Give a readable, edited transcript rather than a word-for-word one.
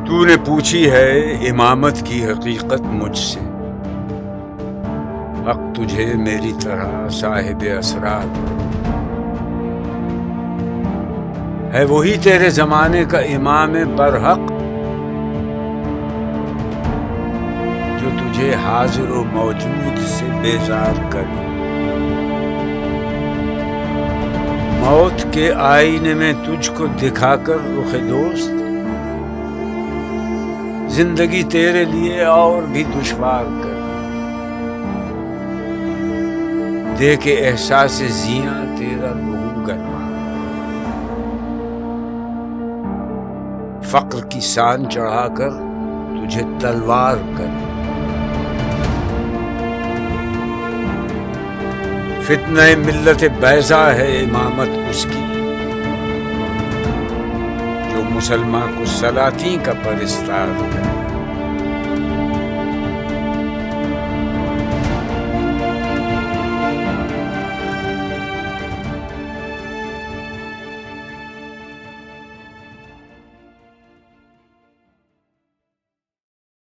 تو نے پوچھی ہے امامت کی حقیقت مجھ سے، حق تجھے میری طرح صاحب اسرار ہے، وہی تیرے زمانے کا امام برحق جو تجھے حاضر و موجود سے بیزار کرے۔ موت کے آئینے میں تجھ کو دکھا کر رخ دوست، زندگی تیرے لیے اور بھی دشوار کر دے کے احساس زیاں تیرا لہو گرما، فقر کی سان چڑھا کر تجھے تلوار کر، فتنہ ملت بیضا ہے امامت اس کی جو مسلمان کو سلاطین کا پرستار ہے۔